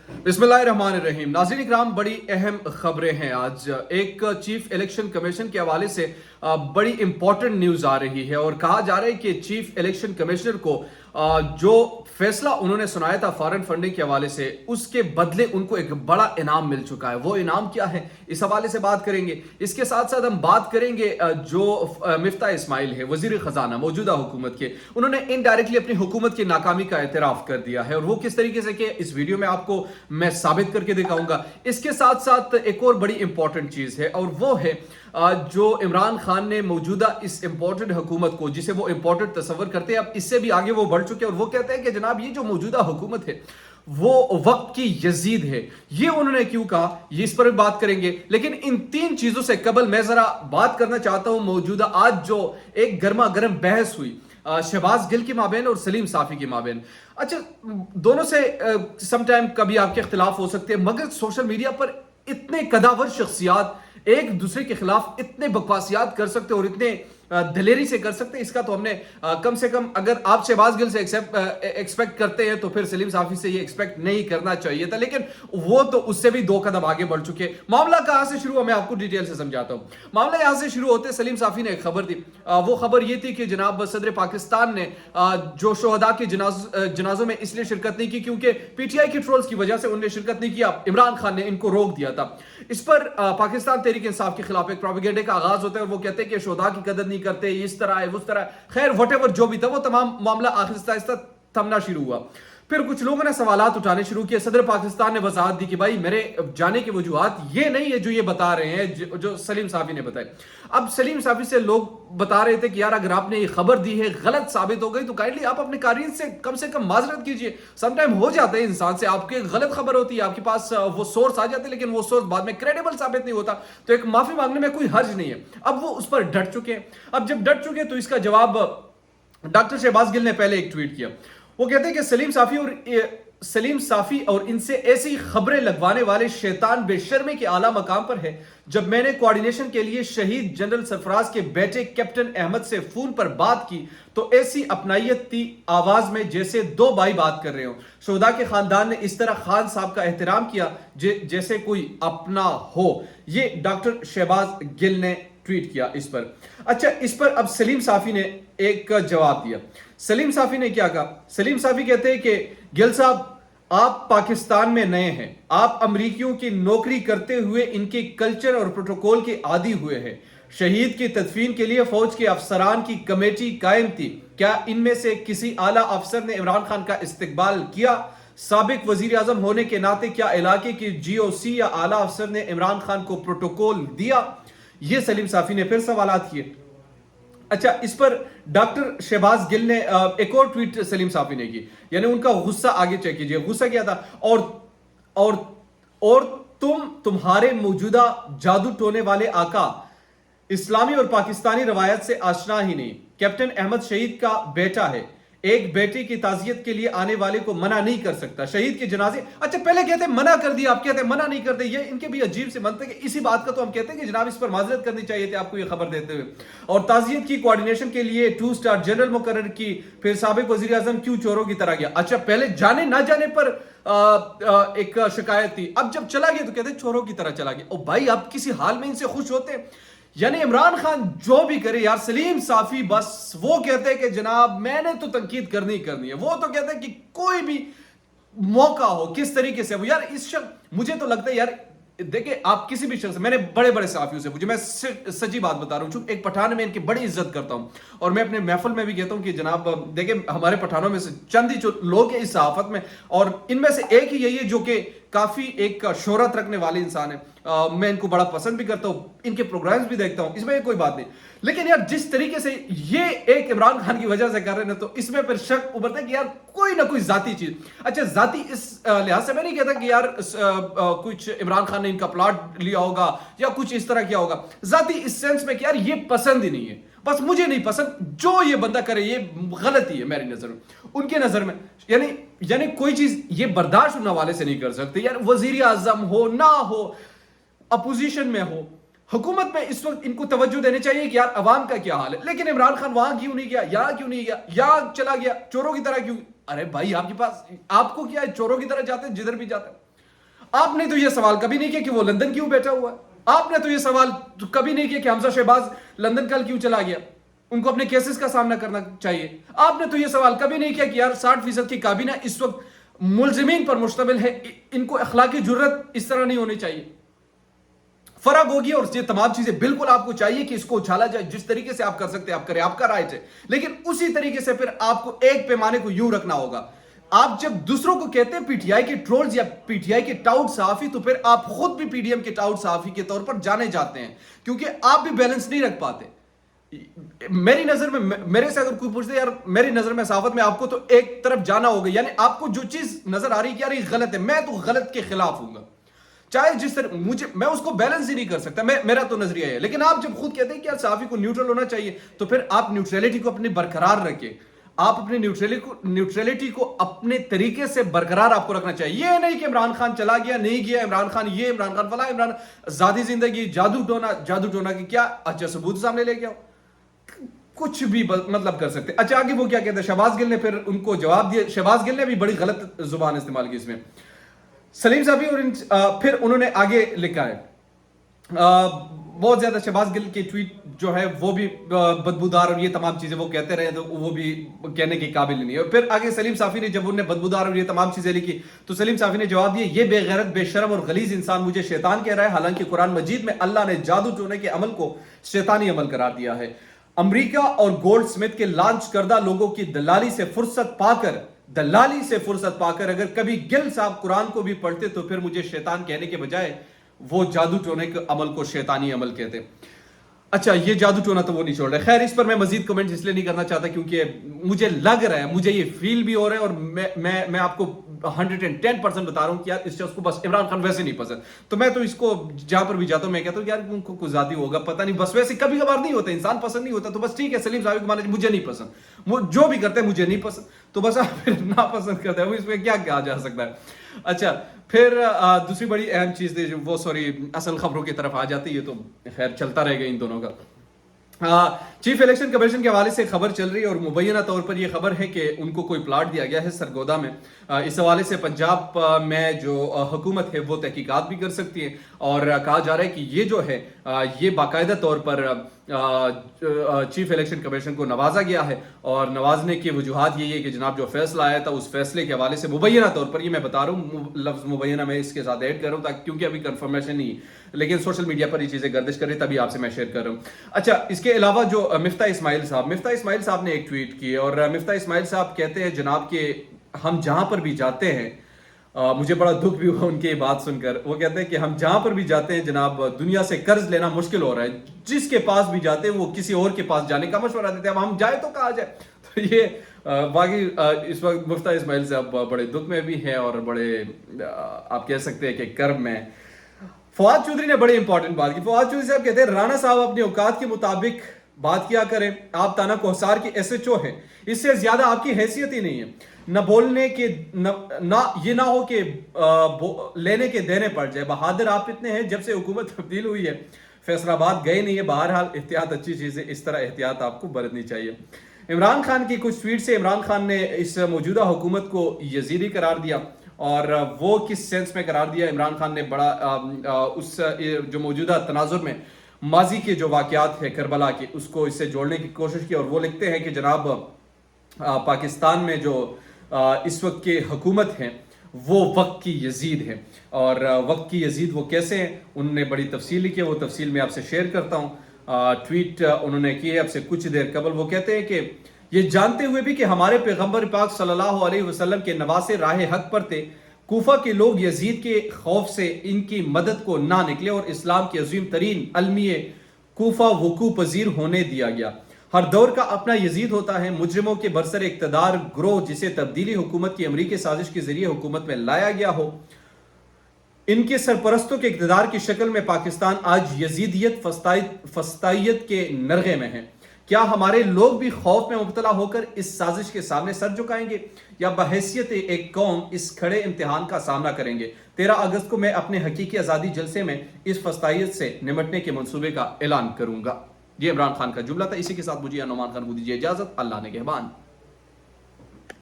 बिस्मिल्लाहिर्रहमानिर्रहीम। नाज़रीन इकराम, बड़ी अहम खबरें हैं। आज एक चीफ इलेक्शन कमीशन के हवाले से बड़ी इंपॉर्टेंट न्यूज़ आ रही है और कहा जा रहा है कि चीफ इलेक्शन कमिश्नर को जो फैसला उन्होंने सुनाया था फॉरेन फंडिंग के हवाले से, उसके बदले उनको एक बड़ा इनाम मिल चुका है। वो इनाम क्या है, इस हवाले से बात करेंगे। इसके साथ साथ हम बात करेंगे जो मिफ्ता इस्माइल है, वजीर खजाना मौजूदा हुकूमत के, उन्होंने इनडायरेक्टली अपनी हुकूमत की नाकामी का एतराफ कर दिया है और वो किस तरीके से कि इस वीडियो में आपको मैं साबित करके दिखाऊंगा। इसके साथ साथ एक और बड़ी इंपॉर्टेंट चीज है और वो है जो इमरान खान ने मौजूदा इस इंपॉर्टेंट हुकूमत को, जिसे वो इंपॉर्टेंट तस्वर करते हैं, अब इससे भी आगे वो बढ़ चुके हैं और वो कहते हैं कि जनाब ये जो मौजूदा हुकूमत है वो वक्त की यजीद है। ये उन्होंने क्यों कहा, ये इस पर भी बात करेंगे। लेकिन इन तीन चीजों से कबल मैं जरा बात करना चाहता हूं मौजूदा आज जो एक गर्मा गर्म बहस हुई शहबाज गिल के माबेन और सलीम साफी के माबेन। अच्छा, दोनों से समटाइम कभी आपके इख्तिलाफ हो सकते हैं, मगर सोशल मीडिया पर इतने कदावर शख्सियात एक दूसरे के खिलाफ इतने बकवासियात कर सकते और इतने दलेरी से कर सकते, इसका तो हमने कम से कम, अगर आप शहबाज गिल से एक्सपेक्ट करते हैं तो फिर सलीम साफी से ये एक्सपेक्ट नहीं करना चाहिए था। लेकिन वो तो उससे भी दो कदम आगे बढ़ चुके। मामला कहां से शुरू हुआ मैं आपको डिटेल से समझाता हूं। मामला यहां से शुरू होते सलीम साफी ने एक खबर दी। वो खबर ये थी कि जनाब सदर पाकिस्तान ने जो शोहदा के जनाजों में इसलिए शिरकत नहीं की क्योंकि पीटीआई की ट्रोल्स की वजह से उन्होंने शिरकत नहीं किया, इमरान खान ने इनको रोक दिया था। इस पर पाकिस्तान तहरीक इंसाफ के खिलाफ एक प्रोपेगेंडे का आगाज होता है और वो कहते हैं कि शोहदा की कदर नहीं करते, इस तरह है उस तरह। खैर व्हाटएवर जो भी था, वो तमाम मामला आहिस्ता आहिस्ता थमना शुरू हुआ। फिर कुछ लोगों ने सवालात उठाने शुरू किए। सदर पाकिस्तान ने वजाहत दी कि भाई मेरे जाने की वजूहत ये नहीं है जो ये बता रहे हैं, जो सलीम साफी ने बताए। अब सलीम साफी से लोग बता रहे थे कि यार अगर आपने ये खबर दी है गलत साबित हो गई तो काइंडली आप अपने कारीन से कम माजरत कीजिए। समटाइम हो जाता है इंसान से, आपकी गलत खबर होती है, आपके पास वो सोर्स आ जाते हैं लेकिन वो सोर्स बाद में क्रेडिबल साबित नहीं होता, तो एक माफी मांगने में कोई हर्ज नहीं है। अब वो उस पर डट चुके हैं। अब जब डट चुके तो इसका जवाब डॉक्टर शहबाज गिल ने पहले एक ट्वीट किया। वो कहते हैं कि सलीम साफी और इनसे ऐसी खबरें लगवाने वाले शैतान बेशर्मी के आला मकाम पर है। जब मैंने कोऑर्डिनेशन के लिए शहीद जनरल सरफराज के बेटे कैप्टन अहमद से फोन पर बात की तो ऐसी अपनाइयत थी आवाज में जैसे दो भाई बात कर रहे हो। शोहदा के खानदान ने इस तरह खान साहब का एहतराम किया जैसे कोई अपना हो। ये डॉक्टर शहबाज गिल ने ट्वीट किया इस पर। अच्छा, इस पर अब सलीम साफी ने एक जवाब दिया। सलीम साफी ने क्या कहा? सलीम साफी कहते हैं कि गिल साहब आप पाकिस्तान में नए हैं, आप अमरीकियों की नौकरी करते हुए इनके कल्चर और प्रोटोकॉल के आदी हुए हैं। शहीद की तदफीन के लिए फौज के अफसरान की कमेटी कायम थी, क्या इनमें से किसी आला अफसर ने इमरान खान का इस्तकबाल किया? साबिक वजीर आजम होने के नाते क्या इलाके की जीओसी या आला अफसर ने इमरान खान को प्रोटोकॉल दिया? ये सलीम साफी ने फिर सवालात किए। अच्छा, इस पर डॉक्टर शहबाज गिल ने एक और ट्वीट सलीम साफी ने की, यानी उनका गुस्सा आगे चेक कीजिए। गुस्सा क्या था? और तुम्हारे मौजूदा जादू टोने वाले आका इस्लामी और पाकिस्तानी रवायत से आशना ही नहीं। कैप्टन अहमद शहीद का बेटा है, एक बेटे की ताजियत के लिए आने वाले को मना नहीं कर सकता। शहीद के जनाजे, अच्छा पहले कहते हैं मना कर दिया, आप कहते हैं मना नहीं करते। ये इनके भी अजीब से मनते हैं। इसी बात का तो हम कहते हैं कि जनाब इस पर माजरत करनी चाहिए थी आपको ये खबर देते हुए। और ताजियत की कोऑर्डिनेशन के लिए 2 स्टार जनरल मुकर्रर की, फिर साबिक वजीर आजम क्यों चोरों की तरह गया? अच्छा, पहले जाने ना जाने पर एक शिकायत थी, अब जब चला गया तो कहते हैं चोरों की तरह चला गया। ओ भाई, आप किसी हाल में इनसे खुश होते? यानी इमरान खान जो भी करे यार, सलीम साफी बस वो कहते हैं कि जनाब मैंने तो तनकीद करनी ही करनी है। वो तो कहते हैं कि कोई भी मौका हो किस तरीके से वो, यार इस शख्स, मुझे तो लगता है यार, देखिए आप किसी भी शख्स, मैंने बड़े बड़े साफियों से पूछे, मैं सच्ची बात बता रहा हूँ, एक पठान में इनकी बड़ी इज्जत करता हूँ और मैं अपने महफिल में भी कहता हूँ कि जनाब देखिए हमारे पठानों में से चंद ही जो लोग हैं इस सहाफत में, और इनमें से एक ही यही है जो कि काफी एक शोहरत रखने वाले इंसान है। मैं इनको बड़ा पसंद भी करता हूँ, इनके प्रोग्राम्स भी देखता हूँ, इसमें कोई बात नहीं। लेकिन यार जिस तरीके से ये एक इमरान खान की वजह से कर रहे हैं ना, तो इसमें फिर शक उभरता है कि यार कोई ना कोई जाती चीज। अच्छा, जाती इस लिहाज से मैं नहीं कहता कि यार कुछ इमरान खान ने इनका प्लॉट लिया होगा या कुछ इस तरह किया होगा। जाती इस सेंस में कि यार ये पसंद ही नहीं है, बस मुझे नहीं पसंद, जो ये बंदा करे ये गलती है मेरी नजर में, उनके नजर में। यानी कोई चीज ये बर्दाश्त होने वाले से नहीं कर सकते। यार वजीर आजम हो ना हो, अपोजिशन में हो, हुकूमत में इस वक्त इनको तवज्जो देनी चाहिए कि यार अवाम का क्या हाल है। लेकिन इमरान खान वहां क्यों नहीं गया, यहां क्यों नहीं गया, यहां चला गया, चोरों की तरह क्यों? अरे भाई आपके पास, आपको क्या है, चोरों की तरह जाते हैं जिधर भी जाते हैं। آپ نے تو یہ سوال کبھی نہیں کیا کہ وہ لندن کیوں بیٹھا ہوا ہے. آپ نے تو یہ سوال کبھی نہیں کیا کہ حمزہ شہباز لندن کل کیوں چلا گیا, ان کو اپنے کیسز کا سامنا کرنا چاہیے. آپ نے تو یہ سوال کبھی نہیں کیا کہ یار 60% کی کابینہ اس وقت ملزمین پر مشتمل ہے, ان کو اخلاقی جرت اس طرح نہیں ہونی چاہیے. فرق ہوگی اور یہ تمام چیزیں بالکل آپ کو چاہیے کہ اس کو اچھالا جائے, جس طریقے سے آپ کر سکتے ہیں آپ کریں, آپ کا رائٹ ہے, لیکن اسی طریقے سے پھر آپ کو ایک پیمانے کو یوں رکھنا ہوگا. آپ جب دوسروں کو کہتے ہیں پی ٹی آئی کے ٹرولز یا پی ٹی آئی کے ٹاؤٹ صحافی, تو پھر آپ خود بھی پی ڈی ایم کے ٹاؤٹ صحافی کے طور پر جانے جاتے ہیں, کیونکہ آپ بھی بیلنس نہیں رکھ پاتے. میری نظر میں, میرے سے اگر کوئی پوچھتے یار میری نظر میں صحافت میں آپ کو تو ایک طرف جانا ہوگا, یعنی آپ کو جو چیز نظر آ رہی ہے کہ یار یہ غلط ہے, میں تو غلط کے خلاف ہوں گا, چاہے جس طرح میں اس کو بیلنس ہی نہیں کر سکتا, میرا تو نظریہ ہے. لیکن آپ جب خود کہتے ہیں کہ یار صحافی کو نیوٹرل ہونا چاہیے, تو پھر آپ نیوٹرلٹی کو اپنی برقرار رکھیں. آپ اپنی نیوٹرلٹی کو اپنے طریقے سے برقرار آپ کو رکھنا چاہیے. یہ نہیں کہ عمران خان چلا گیا, نہیں گیا عمران خان, یہ عمران خان فلاں, عمران ذاتی زندگی جادو ٹونا کی کیا اچھا ثبوت سامنے لے کے آؤ, کچھ بھی مطلب کر سکتے. اچھا آگے وہ کیا کہتے ہیں, شہباز گل نے پھر ان کو جواب دیا. شہباز گل نے بھی بڑی غلط زبان استعمال کی اس میں, سلیم صاحبی, اور پھر انہوں نے آگے لکھا ہے بہت زیادہ شہباز گل کی ٹویٹ جو ہے وہ بھی بدبودار, اور یہ تمام چیزیں وہ کہتے رہے تو وہ بھی کہنے کے قابل نہیں ہے. اور پھر آگے سلیم صافی نے جب انہوں نے بدبودار اور یہ تمام چیزیں لکھی, تو سلیم صافی نے جواب دیا, یہ بے غیرت, بے شرم اور غلیظ انسان مجھے شیطان کہہ رہا ہے, حالانکہ قرآن مجید میں اللہ نے جادو ٹونے کے عمل کو شیطانی عمل قرار دیا ہے. امریکہ اور گولڈ سمتھ کے لانچ کردہ لوگوں کی دلالی سے فرصت پا کر اگر کبھی گل صاحب قرآن کو بھی پڑھتے تو پھر مجھے شیطان کہنے کے بجائے وہ جادو ٹونے کے عمل کو شیطانی عمل کہتے. اچھا یہ جادو ٹونا تو وہ نہیں چھوڑ رہے. خیر اس پر میں مزید کمنٹ اس لیے نہیں کرنا چاہتا کیونکہ مجھے لگ رہا ہے, مجھے یہ فیل بھی ہو رہا ہے, اور میں آپ کو 110% بتا رہا ہوں کہ یار اس شخص کو بس عمران خان ویسے نہیں پسند. تو میں تو اس کو جہاں پر بھی جاتا ہوں میں کہتا ہوں یار ان کو کچھ ذاتی ہوگا, پتہ نہیں, بس ویسے کبھی کبھار نہیں ہوتا, انسان پسند نہیں ہوتا, تو بس ٹھیک ہے سلیم صاحب کو مان لیجیے مجھے نہیں پسند, جو بھی کرتے ہیں مجھے نہیں پسند, تو بس آپ پھر ناپسند کرتے ہیں, وہ اس میں کیا کہا جا سکتا ہے. اچھا پھر دوسری بڑی اہم چیز تھی وہ اصل خبروں کی طرف آ جاتی ہے, تو خیر چلتا رہے گا ان دونوں کا. چیف الیکشن کمیشن کے حوالے سے خبر چل رہی ہے, اور مبینہ طور پر یہ خبر ہے کہ ان کو کوئی پلاٹ دیا گیا ہے سرگودا میں. اس حوالے سے پنجاب میں جو حکومت ہے وہ تحقیقات بھی کر سکتی ہے, اور کہا جا رہا ہے کہ یہ جو ہے یہ باقاعدہ طور پر چیف الیکشن کمیشن کو نوازا گیا ہے, اور نوازنے کی وجوہات یہی ہے کہ جناب جو فیصلہ آیا تھا اس فیصلے کے حوالے سے مبینہ طور پر, یہ میں بتا رہا ہوں لفظ مبینہ میں اس کے ساتھ ایڈ کر رہا ہوں تاکہ کیونکہ ابھی کنفرمیشن نہیں, لیکن سوشل میڈیا پر یہ چیزیں گردش کر رہی تبھی آپ سے میں شیئر کر رہا ہوں. اچھا اس کے علاوہ جو مفتاح اسماعیل صاحب نے ایک ٹویٹ کی, اور مفتاح اسماعیل صاحب کہتے ہیں جناب کہ ہم جہاں پر بھی جاتے ہیں, مجھے بڑا دکھ بھی ہوا ان کی بات سن کر, وہ کہتے ہیں کہ ہم جہاں پر بھی جاتے ہیں جناب دنیا سے قرض لینا مشکل ہو رہا ہے, جس کے پاس بھی جاتے ہیں وہ کسی اور کے پاس جانے کا مشورہ دیتے ہیں, اب ہم جائیں تو کہاں جائے. تو یہ باقی اس وقت مفتاح اسماعیل صاحب بڑے دکھ میں بھی ہیں اور بڑے آپ کہہ سکتے ہیں کہ کرب میں. فواد چودھری نے بڑی امپورٹنٹ بات کی. فواد چودھری صاحب کہتے ہیں رانا صاحب اپنے اوقات کے مطابق بات کیا کریں, آپ تانا کوہسار کے ایس ایچ او ہیں, اس سے زیادہ آپ کی حیثیت ہی نہیں ہے. نہ بولنے کے یہ نہ ہو کہ لینے کے دینے پڑ جائے. بہادر آپ اتنے ہیں جب سے حکومت تبدیل ہوئی ہے فیصل آباد گئے نہیں ہے. بہرحال احتیاط اچھی چیز ہے, اس طرح احتیاط آپ کو برتنی چاہیے. عمران خان کی کچھ ٹویٹ سے عمران خان نے اس موجودہ حکومت کو یزیدی قرار دیا, اور وہ کس سینس میں قرار دیا. عمران خان نے بڑا اس جو موجودہ تناظر میں ماضی کے جو واقعات ہیں کربلا کے اس کو اس سے جوڑنے کی کوشش کی, اور وہ لکھتے ہیں کہ جناب پاکستان میں جو اس وقت کے حکومت ہیں وہ وقت کی یزید ہے, اور وقت کی یزید وہ کیسے ہیں انہوں نے بڑی تفصیل لکھی ہے, وہ تفصیل میں آپ سے شیئر کرتا ہوں. ٹویٹ انہوں نے کی ہے اب سے کچھ دیر قبل. وہ کہتے ہیں کہ یہ جانتے ہوئے بھی کہ ہمارے پیغمبر پاک صلی اللہ علیہ وسلم کے نواسے راہ حق پر تھے, کوفہ کے لوگ یزید کے خوف سے ان کی مدد کو نہ نکلے, اور اسلام کے عظیم ترین المیہ کوفہ وقوع پذیر ہونے دیا گیا. ہر دور کا اپنا یزید ہوتا ہے. مجرموں کے برسر اقتدار گروہ جسے تبدیلی حکومت کی امریکی سازش کے ذریعے حکومت میں لایا گیا ہو, ان کے سرپرستوں کے اقتدار کی شکل میں پاکستان آج یزیدیت فسطائیت کے نرغے میں ہے. کیا ہمارے لوگ بھی خوف میں مبتلا ہو کر اس سازش کے سامنے سر جھکائیں گے, یا بحیثیت ایک قوم اس کھڑے امتحان کا سامنا کریں گے؟ 13 اگست کو میں اپنے حقیقی آزادی جلسے میں اس فسطائیت سے نمٹنے کے منصوبے کا اعلان کروں گا. یہ عمران خان کا جملہ تھا. اسی کے ساتھ مجھے نعمان خان کو دیجیے اجازت. اللہ نگہبان.